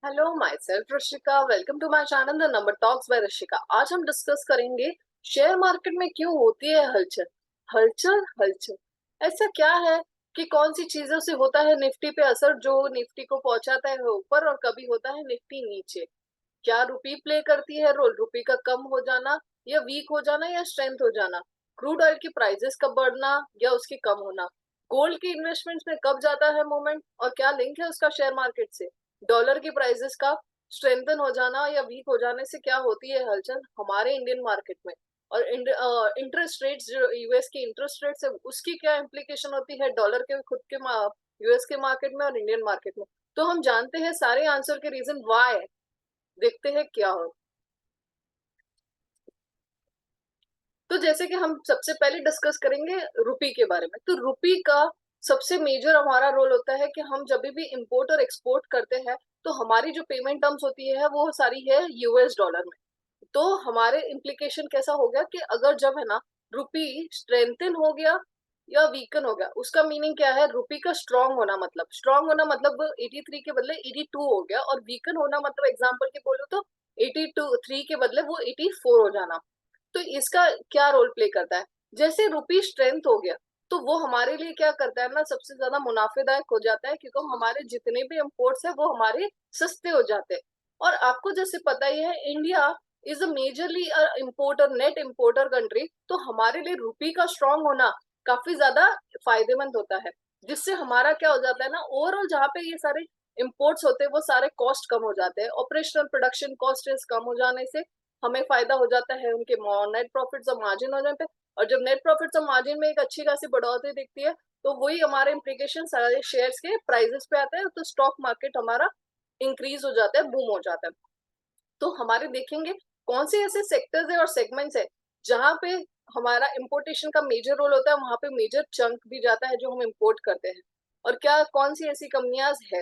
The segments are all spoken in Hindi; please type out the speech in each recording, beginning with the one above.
Hello myself Rashika, welcome to my channel the number talks by Rashika. आज हम डिस्कस करेंगे शेयर मार्केट में क्यों होती है हलचल। हलचल हलचल ऐसा क्या है कि कौन सी चीजों से होता है निफ्टी पे असर जो निफ्टी को पहुंचाता है ऊपर और कभी होता है निफ्टी नीचे। क्या रुपी प्ले करती है रोल, रुपी का कम हो जाना या वीक हो जाना या स्ट्रेंथ हो जाना, क्रूड ऑयल की प्राइसेस कब बढ़ना या उसकी कम होना, गोल्ड की इन्वेस्टमेंट्स में कब जाता है मूवमेंट और क्या लिंक है उसका शेयर मार्केट से, डॉलर की प्राइसेस का स्ट्रेंथन हो जाना या वीक हो जाने से क्या होती है हलचल हमारे इंडियन मार्केट में, और इंटरेस्ट रेट्स जो यूएस की इंटरेस्ट रेट्स है उसकी क्या इम्प्लीकेशन होती है डॉलर के खुद के यूएस के मार्केट में और इंडियन मार्केट में। तो हम जानते हैं सारे आंसर के रीजन वाई, देखते हैं क्या हो। तो जैसे कि हम सबसे पहले डिस्कस करेंगे रुपी के बारे में। तो रुपी का सबसे मेजर हमारा रोल होता है कि हम जब भी इंपोर्ट और एक्सपोर्ट करते हैं तो हमारी जो पेमेंट टर्म्स होती है वो सारी है यूएस डॉलर में। तो हमारे इम्प्लीकेशन कैसा हो गया कि अगर जब है ना रुपी स्ट्रेंथन हो गया या वीकन हो गया, उसका मीनिंग क्या है, रुपी का स्ट्रांग होना मतलब 83 के बदले 82 हो गया, और वीकन होना मतलब एग्जांपल के बोलूं तो 82 3 के बदले वो 84 हो जाना। तो इसका क्या रोल प्ले करता है, जैसे रुपी स्ट्रेंथ हो गया तो वो हमारे लिए क्या करता है ना, सबसे ज्यादा मुनाफेदायक हो जाता है क्योंकि हमारे जितने भी इम्पोर्ट्स है वो हमारे सस्ते हो जाते हैं। और आपको जैसे पता ही है India is a majorly importer, net importer country, तो हमारे लिए रुपी का स्ट्रांग होना काफी ज्यादा फायदेमंद होता है। जिससे हमारा क्या हो जाता है ना, ओवरऑल जहाँ पे ये सारे इम्पोर्ट्स होते हैं वो सारे कॉस्ट कम हो जाते हैं, ऑपरेशनल प्रोडक्शन कॉस्ट कम हो जाने से हमें फायदा हो जाता है उनके नेट प्रॉफिट्स और मार्जिन हो जाते हैं। और जब नेट प्रॉफिट्स और मार्जिन में एक अच्छी खासी बढ़ोतरी दिखती है तो वही हमारे इम्प्लीकेशन सारे शेयर्स के प्राइसेस पे आते हैं, तो स्टॉक मार्केट हमारा इंक्रीज हो जाता है, बूम हो जाता है। तो हमारे देखेंगे कौन से ऐसे सेक्टर्स है और सेगमेंट्स है जहां पे हमारा इम्पोर्टेशन का मेजर रोल होता है, वहां पे मेजर चंक भी जाता है जो हम इम्पोर्ट करते हैं। और क्या कौन सी ऐसी कंपनियां है,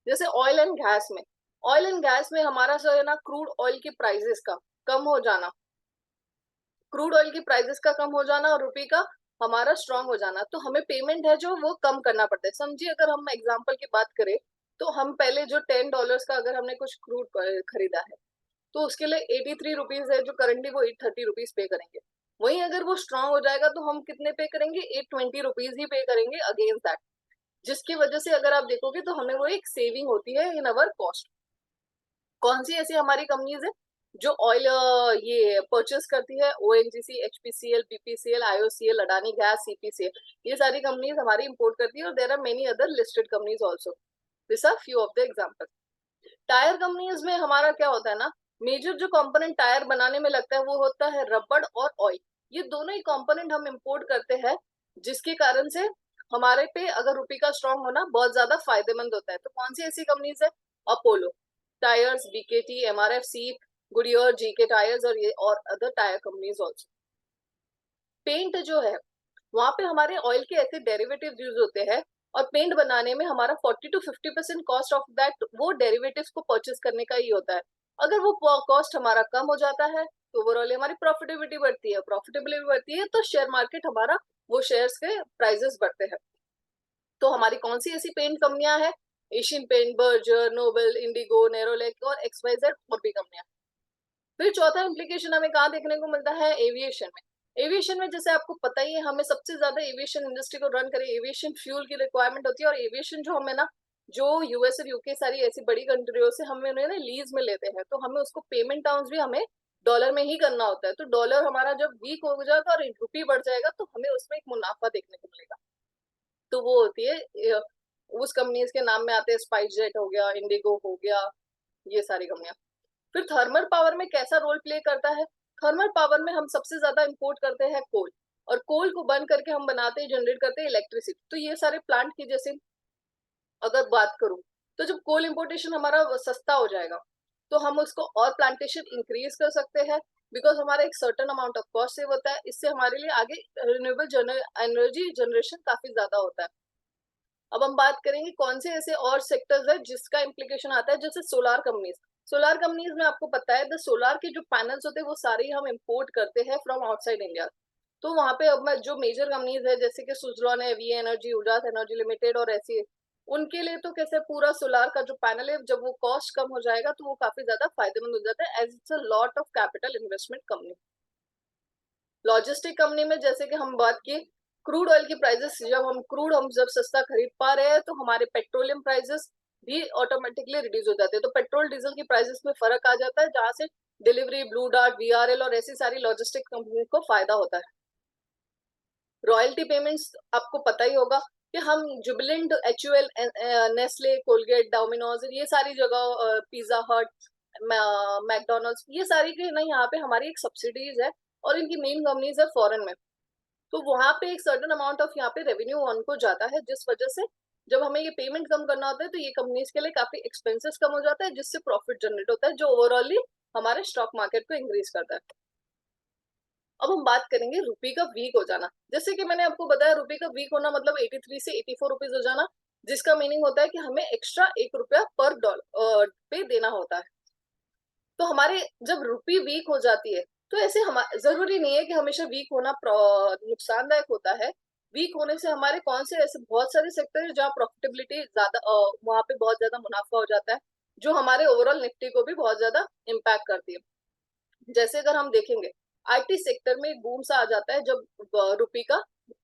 जैसे ऑयल एंड गैस में। ऑयल एंड गैस में हमारा जो है ना क्रूड ऑयल की प्राइसेस का कम हो जाना, क्रूड ऑयल की प्राइसेस का कम हो जाना और रुपी का हमारा स्ट्रांग हो जाना, तो हमें पेमेंट है जो वो कम करना पड़ता है। समझिए अगर हम एग्जांपल की बात करें तो हम पहले जो $10 का अगर हमने कुछ क्रूड खरीदा है तो उसके लिए 83 रुपीज है जो करंटली वो 830 रुपीज पे करेंगे। वहीं अगर वो स्ट्रांग हो जाएगा तो हम कितने पे करेंगे, 820 रुपीज ही पे करेंगे अगेंस्ट दैट। जिसकी वजह से अगर आप देखोगे तो हमें वो एक सेविंग होती है इन अवर कॉस्ट। कौन सी ऐसी हमारी कंपनीज है जो ऑयल ये परचेस करती है, ONGC, HPCL, BPCL, IOCL, Adani gas, CPCL, ये सारी कंपनीज हमारी इंपोर्ट करती है और there are many other listed companies also. This are few of the example. Tyre companies में हमारा क्या होता है ना, मेजर जो कंपोनेंट टायर बनाने में लगता है वो होता है रबड़ और ऑयल। ये दोनों ही कंपोनेंट हम इंपोर्ट करते हैं, जिसके कारण से हमारे पे अगर रुपये का स्ट्रांग होना बहुत ज्यादा फायदेमंद होता है। तो कौन सी ऐसी कंपनीज है, अपोलो टायर्स, बीकेटी, एमआरएफ, सी, गुडियर, जीके टायर्स और ये और other tyre companies also. Paint जो है वहां पे हमारे ऑयल के ऐसे डेरिवेटिव यूज होते हैं, और पेंट बनाने में हमारा 40 to 50% कॉस्ट ऑफ दैट वो डेरिवेटिव्स को परचेस करने का ही होता है। अगर वो कॉस्ट हमारा कम हो जाता है तो ओवरऑल हमारी प्रॉफिटेबिलिटी बढ़ती है, प्रॉफिटेबिलिटी बढ़ती है तो शेयर मार्केट हमारा वो शेयर्स के प्राइसेस बढ़ते हैं। तो हमारी कौन सी ऐसी पेंट कंपनियां हैं, Asian Paint, Berger, Nobel, Indigo, Nerolac और एक्सवाइजेड और भी कंपनियां। फिर चौथा इम्प्लीकेशन हमें कहाँ देखने को मिलता है, एविएशन में। एविएशन में जैसे आपको पता ही है हमें सबसे ज्यादा एविएशन इंडस्ट्री को रन करे एविएशन फ्यूल की रिक्वायरमेंट होती है, और एविएशन जो हमें ना जो यूएस और यूके सारी ऐसी बड़ी कंट्रियों से हमें उन्हें लीज में लेते हैं, तो हमें उसको पेमेंट टर्म्स भी हमें डॉलर में ही करना होता है। तो डॉलर हमारा जब वीक हो जाएगा और रुपी बढ़ जाएगा तो हमें उसमें एक मुनाफा देखने को मिलेगा। तो वो होती है उस कंपनीज के नाम में आते हैं, स्पाइस जेट हो गया, इंडिगो हो गया, ये सारी कंपनियां। फिर थर्मल पावर में कैसा रोल प्ले करता है, थर्मल पावर में हम सबसे ज्यादा इंपोर्ट करते हैं कोल, और कोल को बर्न करके हम बनाते हैं, जनरेट करते हैं इलेक्ट्रिसिटी। तो ये सारे प्लांट की जैसे अगर बात करूं तो जब कोल इंपोर्टेशन हमारा सस्ता हो जाएगा तो हम उसको और प्लांटेशन इंक्रीज कर सकते हैं, बिकॉज हमारा एक certain amount of cost save होता है। इससे हमारे लिए आगे रिन्यूएबल एनर्जी जनरेशन काफी ज्यादा होता है। अब हम बात करेंगे कौन से ऐसे और सेक्टर्स है जिसका इम्प्लीकेशन आता है, जैसे सोलार कंपनीज। सोलार कंपनीज में आपको पता है द सोलार के जो पैनल्स होते हैं वो सारे ही हम इम्पोर्ट करते हैं फ्रॉम आउटसाइड इंडिया। तो वहां पे अब जो मेजर कंपनीज है जैसे कि सुजलॉन है, वी एनर्जी, उजास एनर्जी लिमिटेड और ऐसी उनके लिए तो कैसे पूरा सोलार का जो पैनल है, जब वो कॉस्ट कम हो जाएगा तो वो काफी ज्यादा फायदेमंद हो जाता है, as it's a lot of capital investment company. Logistic company में जैसे कि हम बात की, क्रूड ऑयल की प्राइसेस, जब सस्ता खरीद पा रहे हैं तो हमारे पेट्रोलियम प्राइसेस भी ऑटोमेटिकली रिड्यूस हो जाते हैं। तो पेट्रोल डीजल की प्राइसेस में फर्क आ जाता है, जहां से डिलीवरी, ब्लू डार्ट, वीआरएल और ऐसी सारी लॉजिस्टिक कंपनी को फायदा होता है। रॉयल्टी पेमेंट्स आपको पता ही होगा कि हम Jubilant, HUL, Nestle, Colgate, Domino's, ये सारी जगह, पिज्जा हट, मैकडोनल्ड्स, ये सारी के ना यहाँ पे हमारी एक सब्सिडीज है और इनकी मेन कंपनीज है फॉरेन में। तो वहां पे एक सर्टेन अमाउंट ऑफ यहाँ पे रेवेन्यू उनको जाता है, जिस वजह से जब हमें ये पेमेंट कम करना होता है तो ये कंपनीज के लिए काफी एक्सपेंसेस कम हो जाता है, जिससे प्रॉफिट जनरेट होता है, जो ओवरऑली हमारे स्टॉक मार्केट को इंक्रीज करता है। अब हम बात करेंगे रुपी का वीक हो जाना। जैसे कि मैंने आपको बताया, रुपी का वीक होना मतलब 83 से 84 रुपीज हो जाना, जिसका मीनिंग होता है कि हमें एक्स्ट्रा 1 रुपया पर डॉलर पे देना होता है। तो हमारे जब रुपी वीक हो जाती है तो ऐसे हम, जरूरी नहीं है कि हमेशा वीक होना नुकसानदायक होता है। वीक होने से हमारे कौन से ऐसे बहुत सारे सेक्टर है जहाँ प्रॉफिटेबिलिटी ज्यादा, वहां पे बहुत ज्यादा मुनाफा हो जाता है, जो हमारे ओवरऑल निफ्टी को भी बहुत ज्यादा इम्पैक्ट करती है। जैसे अगर हम देखेंगे, आईटी सेक्टर में एक बूम सा आ जाता है जब रुपी का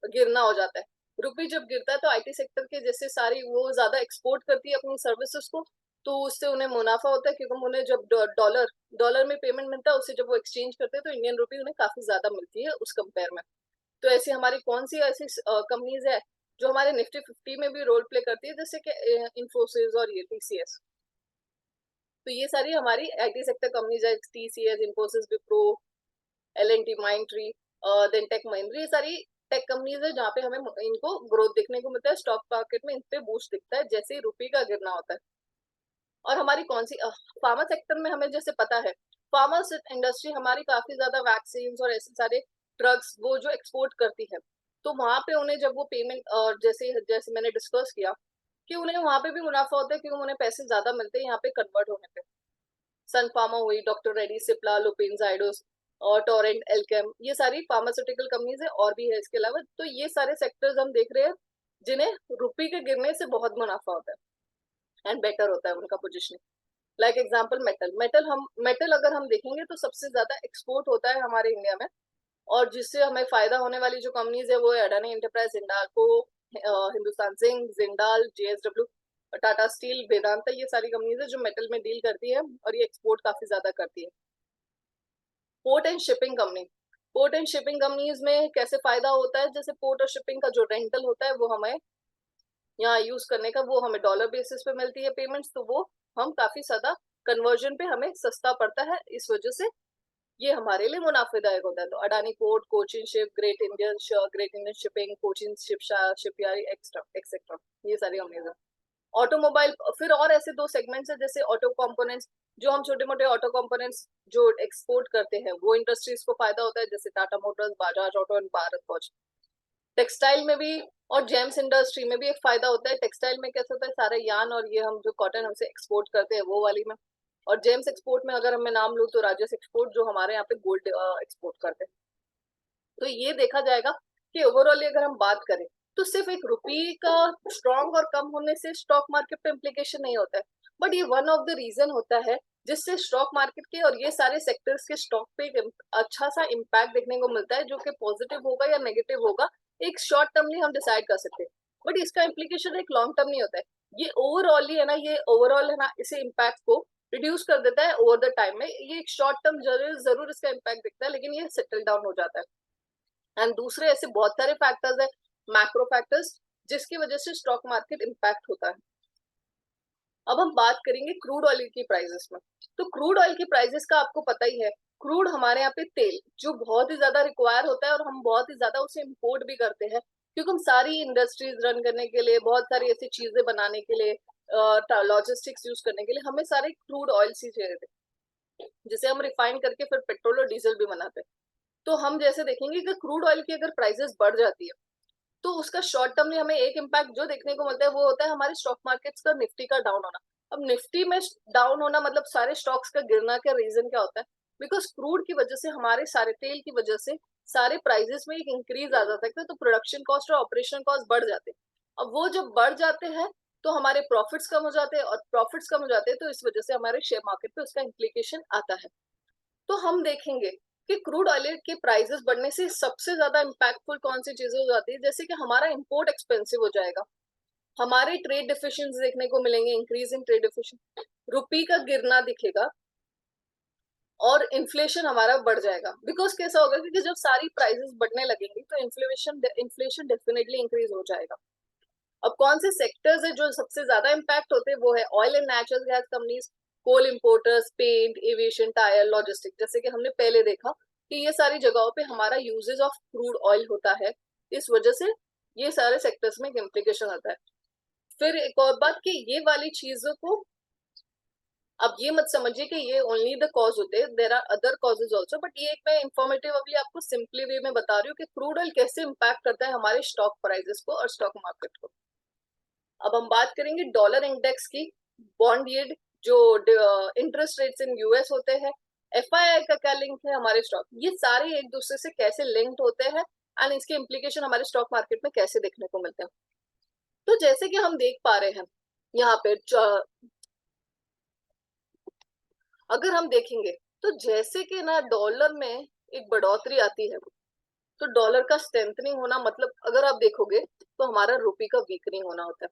गिरना हो जाता है। रुपी जब गिरता है तो आईटी सेक्टर के जैसे सारी वो ज्यादा एक्सपोर्ट करती है अपनी सर्विसेज को, तो उससे उन्हें मुनाफा होता है, क्योंकि उन्हें जब डॉलर डॉलर में पेमेंट मिलता है, उससे जब वो एक्सचेंज करते हैं तो इंडियन रुपी उन्हें काफी ज्यादा मिलती है उस कंपेयर में। तो ऐसी हमारी कौन सी ऐसी कंपनीज है जो हमारे निफ्टी 50 में भी रोल प्ले करती है, जैसे कि इंफोसिस और ये टीसीएस। तो ये सारी हमारी आईटी सेक्टर कंपनीज है, TCS, Infosys, Wipro, L and T, Mindtree, then Tech Mahindra, ये सारी टेक कंपनीज है जहाँ पे हमें इनको ग्रोथ देखने को मिलता है, स्टॉक मार्केट में इन पे बूस्ट दिखता है जैसे ही रुपये का गिरना होता है। और हमारी कौन सी फार्मा सेक्टर में हमें जैसे पता है, फार्मा इंडस्ट्री हमारी काफी ज्यादा वैक्सीन और ऐसे सारे ड्रग्स वो जो एक्सपोर्ट करती है, तो वहां पे उन्हें जब वो पेमेंट, और जैसे जैसे मैंने डिस्कस किया कि उन्हें वहां पे भी मुनाफा होता है, क्योंकि उन्हें पैसे ज्यादा मिलते हैं यहाँ पे कन्वर्ट होने पे। सन फार्मा हुई, डॉक्टर रेड्डी, सिप्ला, लुपिन, जाइडोस और टोरेंट, एल्केम, ये सारी फार्मास्यूटिकल कंपनीज है, और भी है इसके अलावा। तो ये सारे सेक्टर्स हम देख रहे हैं जिन्हें रुपये के गिरने से बहुत मुनाफा होता है एंड बेटर होता है उनका पोजिशनिंग। लाइक एग्जाम्पल मेटल अगर हम देखेंगे तो सबसे ज्यादा एक्सपोर्ट होता है हमारे इंडिया में, और जिससे हमें फायदा होने वाली जो कंपनीज है वो है Adani enterprise, Hindalco, Hindustan zinc, Jindal, JSW, Tata steel, Vedanta, ये सारी कंपनीज है जो मेटल में डील करती है और ये एक्सपोर्ट काफी ज्यादा करती है। Port and shipping company, port and shipping companies में कैसे फायदा होता है, जैसे पोर्ट और शिपिंग का जो रेंटल होता है वो हमें यहाँ यूज करने का, वो हमें डॉलर बेसिस पे मिलती है पेमेंट्स, तो वो हम काफी ज्यादा कन्वर्जन पे हमें सस्ता पड़ता है, इस वजह से ये हमारे लिए मुनाफेदायक होता है। तो Adani port, Cochin ship, great Indian shipping, Cochin shipyard extra etcetera, ये सारी कंपनीज है। ऑटोमोबाइल, फिर और ऐसे दो सेगमेंट्स है जैसे ऑटो कंपोनेंट्स, जो हम छोटे मोटे ऑटो कंपोनेंट्स जो एक्सपोर्ट करते हैं वो इंडस्ट्रीज को फायदा होता है, जैसे Tata Motors, Bajaj auto and Bharat forge. Textile में भी और जेम्स इंडस्ट्री में भी एक फायदा होता है। टेक्सटाइल में कैसा होता है, सारे यान और ये हम जो कॉटन हमसे एक्सपोर्ट करते हैं वो वाली में। और जेम्स एक्सपोर्ट में अगर मैं नाम लूँ तो राजस एक्सपोर्ट, जो हमारे यहाँ पे गोल्ड एक्सपोर्ट करते हैं। तो ये देखा जाएगा कि ओवरऑल अगर हम बात करें तो सिर्फ एक रुपये का स्ट्रॉन्ग और कम होने से स्टॉक मार्केट पे इम्प्लीकेशन नहीं होता है, बट ये वन ऑफ द रीजन होता है जिससे स्टॉक मार्केट के और ये सारे सेक्टर्स के स्टॉक पे एक अच्छा सा इम्पैक्ट देखने को मिलता है, जो कि पॉजिटिव होगा या नेगेटिव होगा एक शॉर्ट टर्मली हम डिसाइड कर सकते हैं, बट इसका इम्प्लीकेशन एक लॉन्ग टर्म नहीं होता है। ये ओवरऑल ही है ना, ये ओवरऑल है ना, इसे इम्पैक्ट को रिड्यूस कर देता है ओवर द टाइम में। ये एक शॉर्ट टर्म जरूर जरूर इसका इम्पैक्ट दिखता है, लेकिन ये सेटल डाउन हो जाता है। एंड दूसरे ऐसे बहुत सारे फैक्टर्स है, मैक्रो फैक्टर्स, जिसकी वजह से स्टॉक मार्केट इम्पैक्ट होता है। अब हम बात करेंगे क्रूड ऑयल की प्राइसेस में। तो क्रूड ऑयल की प्राइसेस का आपको पता ही है, क्रूड हमारे यहाँ पे तेल जो बहुत ही ज्यादा रिक्वायर होता है और हम बहुत ही ज्यादा उसे इम्पोर्ट भी करते हैं, क्योंकि हम सारी इंडस्ट्रीज रन करने के लिए, बहुत सारी ऐसी चीजें बनाने के लिए, लॉजिस्टिक्स यूज करने के लिए हमें सारे क्रूड ऑयल ही चाहिए थे, जिसे हम रिफाइन करके फिर पेट्रोल और डीजल भी बनाते हैं। तो हम जैसे देखेंगे कि क्रूड ऑयल की अगर प्राइसेस बढ़ जाती है तो उसका शॉर्ट टर्म में हमें एक इम्पैक्ट जो देखने को मिलता है वो होता है हमारे स्टॉक मार्केट्स का, निफ्टी का डाउन होना। अब निफ्टी में डाउन होना मतलब सारे स्टॉक्स का गिरना का रीजन क्या होता है, बिकॉज क्रूड की वजह से, हमारे सारे तेल की वजह से सारे प्राइजेस में एक इंक्रीज आ जाता है, तो प्रोडक्शन कॉस्ट और ऑपरेशन कॉस्ट बढ़ जाते हैं। अब वो जब बढ़ जाते हैं तो हमारे प्रॉफिट्स कम हो जाते हैं, और प्रॉफिट्स कम हो जाते हैं तो इस वजह से हमारे शेयर मार्केट पे उसका इम्प्लीकेशन आता है। तो हम देखेंगे कि क्रूड ऑयल के प्राइसेस बढ़ने से सबसे ज्यादा इम्पैक्टफुल कौन सी चीजें हो जाती है, जैसे कि हमारा इंपोर्ट एक्सपेंसिव हो जाएगा, हमारे ट्रेड डिफिशिएंसी देखने को मिलेंगे, इंक्रीज इन ट्रेड डिफिशिएंसी, रुपी का गिरना दिखेगा, और इन्फ्लेशन हमारा बढ़ जाएगा। बिकॉज कैसा होगा, क्योंकि जब सारी प्राइसेस बढ़ने लगेंगी तो इन्फ्लेशन डेफिनेटली इंक्रीज हो जाएगा। अब कौन से सेक्टर्स है जो सबसे ज्यादा इम्पैक्ट होते हैं, वो है oil and natural gas companies, coal importers, paint, aviation, tyre, logistic. जैसे कि हमने पहले देखा कि ये सारी जगहों पे हमारा यूजेज ऑफ क्रूड ऑयल होता है, इस वजह से ये सारे सेक्टर्स में इम्प्लीकेशन आता है। फिर एक और बात कि ये वाली चीजों को अब ये मत समझिए कि ये ओनली द कॉज होते हैं, there are other causes also, but ये एक मैं इंफॉर्मेटिवली आपको सिंपली वे में बता रही हूँ कि क्रूड ऑयल कैसे इम्पैक्ट करता है हमारे स्टॉक प्राइसेस को और स्टॉक मार्केट को। अब हम बात करेंगे डॉलर इंडेक्स की, बॉन्ड यील्ड, जो इंटरेस्ट रेट्स इन यूएस होते हैं, एफआईआई का क्या लिंक है हमारे स्टॉक, ये सारे एक दूसरे से कैसे लिंक्ड होते हैं एंड इसके इम्प्लीकेशन हमारे स्टॉक मार्केट में कैसे देखने को मिलते हैं। तो जैसे कि हम देख पा रहे हैं यहाँ पे, अगर हम देखेंगे तो जैसे कि ना डॉलर में एक बढ़ोतरी आती है, तो डॉलर का स्ट्रेंथनिंग होना, मतलब अगर आप देखोगे तो हमारा रुपी का वीकनिंग होना होता है।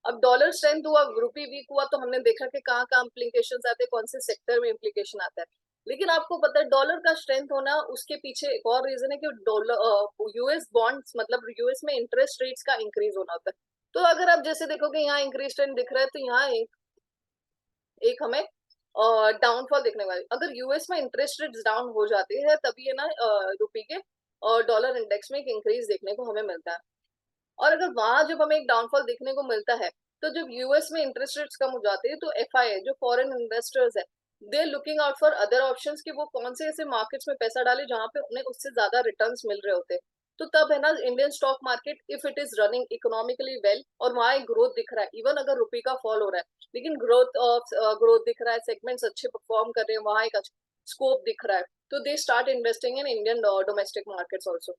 अब डॉलर स्ट्रेंथ हुआ, रुपी वीक हुआ, तो हमने देखा कि कहाँ कहाँ इम्प्लीकेशन आते हैं, कौन से सेक्टर में इम्प्लीकेशन आता है। लेकिन आपको पता है डॉलर का स्ट्रेंथ होना, उसके पीछे एक और रीजन है कि डॉलर यूएस बॉन्ड्स, मतलब यूएस में इंटरेस्ट रेट्स का इंक्रीज होना होता है। तो अगर आप जैसे देखोगे यहाँ इंक्रीज ट्रेंड दिख रहा है, तो यहाँ एक हमें डाउनफॉल देखने वाली, अगर यूएस में इंटरेस्ट रेट्स डाउन हो जाते हैं तभी है ना रुपी के और डॉलर इंडेक्स में एक इंक्रीज देखने को हमें मिलता है। और अगर वहां जब हमें एक डाउनफॉल देखने को मिलता है, तो जब यूएस में इंटरेस्ट रेट्स कम हो जाते हैं तो एफआईआई जो फॉरेन इन्वेस्टर्स है, they looking out for other options कि वो कौन से ऐसे मार्केट्स में पैसा डाले जहां पे उन्हें उससे ज्यादा रिटर्न्स मिल रहे होते हैं। तो तब है ना Indian stock market, if it is running economically well और वहां एक ग्रोथ दिख रहा है, इवन अगर रुपये का फॉल हो रहा है लेकिन ग्रोथ दिख रहा है, सेगमेंट्स अच्छे परफॉर्म कर रहे हैं, वहां एक स्कोप दिख रहा है, तो they start investing in Indian domestic markets also.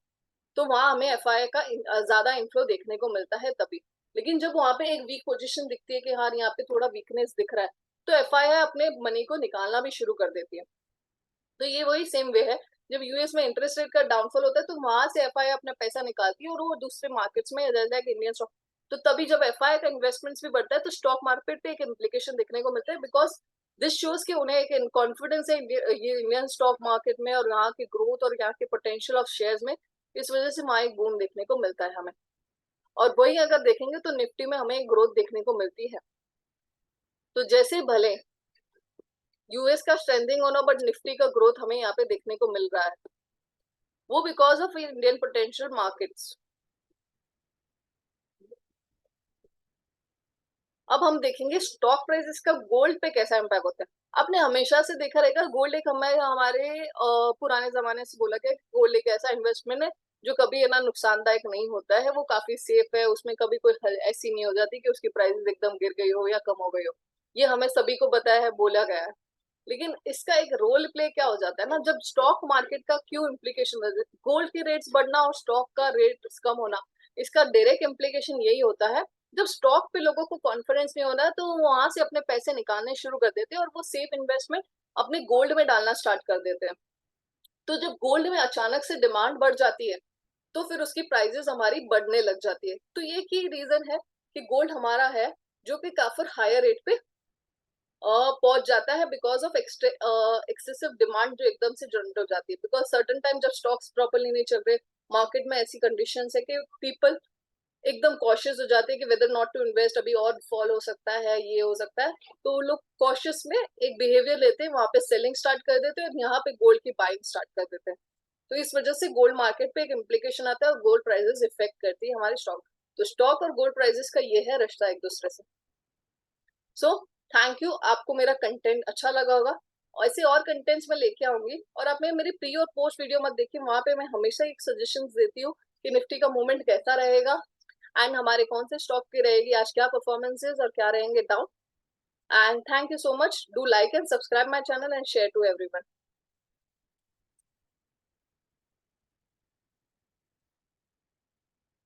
तो वहां हमें एफआईआई का ज्यादा इन्फ्लो देखने को मिलता है तभी। लेकिन जब वहां पे एक वीक पोजीशन दिखती है कि हाँ यहाँ पे थोड़ा वीकनेस दिख रहा है, तो एफआईआई अपने मनी को निकालना भी शुरू कर देती है। तो ये वही सेम वे है, जब यूएस में इंटरेस्ट रेट का डाउनफॉल होता है तो वहां से एफआईआई अपना पैसा निकालती है और वो दूसरे मार्केट्स में इंडियन स्टॉक। तो तभी जब एफआईआई का इन्वेस्टमेंट्स भी बढ़ता है तो स्टॉक मार्केट पे एक इम्प्लीकेशन देखने को मिलता है, बिकॉज दिस शोज कि उन्हें एक कॉन्फिडेंस है ये इंडियन स्टॉक मार्केट में और यहाँ की ग्रोथ और यहाँ के पोटेंशियल ऑफ शेयर्स में, इस वजह से वहां एक बूम देखने को मिलता है हमें। और वही अगर देखेंगे तो निफ्टी में हमें ग्रोथ देखने को मिलती है। तो जैसे भले यूएस का स्ट्रेंथिंग होना, बट निफ्टी का ग्रोथ हमें यहाँ पे देखने को मिल रहा है, वो because of Indian potential markets. अब हम देखेंगे स्टॉक प्राइसेस का गोल्ड पे कैसा इम्पैक्ट होता है। आपने हमेशा से देखा रहेगा गोल्ड एक हमारे पुराने जमाने से बोला गया गोल्ड एक ऐसा इन्वेस्टमेंट है जो कभी है ना नुकसानदायक नहीं होता है, वो काफी सेफ है, उसमें कभी कोई ऐसी नहीं हो जाती कि उसकी प्राइसेस एकदम गिर गई हो या कम हो गई हो। ये हमें सभी को बताया है, बोला गया है। लेकिन इसका एक रोल प्ले क्या हो जाता है ना, जब स्टॉक मार्केट का क्यों इम्प्लीकेशन, गोल्ड के रेट्स बढ़ना और स्टॉक का रेट कम होना, इसका डायरेक्ट इम्प्लीकेशन यही होता है, जब स्टॉक पे लोगों को कॉन्फिडेंस नहीं होता तो वहां से अपने पैसे निकालने शुरू कर देते हैं और वो सेफ इन्वेस्टमेंट अपने गोल्ड में डालना स्टार्ट कर देते हैं। तो जब गोल्ड में अचानक से डिमांड बढ़ जाती है तो फिर उसकी प्राइसेस हमारी बढ़ने लग जाती है। तो ये की रीजन है कि गोल्ड हमारा है जो कि काफी हायर रेट पे पहुंच जाता है, बिकॉज ऑफ एक्सेसिव डिमांड जो एकदम से जनरेट हो जाती है, बिकॉज सर्टन टाइम जब स्टॉक्स प्रॉपरली नहीं चल रहे मार्केट में, ऐसी कंडीशंस है कि पीपल एकदम कॉशियस हो जाते हैं कि वेदर नॉट टू इन्वेस्ट, अभी और फॉल हो सकता है, ये हो सकता है, तो वो लोग कॉशियस में एक बिहेवियर लेते हैं, वहां पे सेलिंग स्टार्ट कर देते हैं और यहाँ पे गोल्ड की बाइंग स्टार्ट कर देते हैं। तो इस वजह से गोल्ड मार्केट पे एक इम्प्लीकेशन आता है और गोल्ड प्राइसेस इफेक्ट करती है हमारे स्टॉक। तो स्टॉक और गोल्ड प्राइसेस का ये है रिश्ता एक दूसरे से। सो थैंक यू, आपको मेरा कंटेंट अच्छा लगा होगा, ऐसे और कंटेंट्स मैं लेके आऊंगी। और आप मेरी प्री और पोस्ट वीडियो मत देखिए, वहां पे मैं हमेशा एक सजेशन देती हूँ कि निफ्टी का मूवमेंट कैसा रहेगा एंड हमारे कौन से स्टॉक की रहेगी आज क्या परफॉर्मेंसेज और क्या रहेंगे down. And thank you so much, do like and subscribe my channel and share to everyone.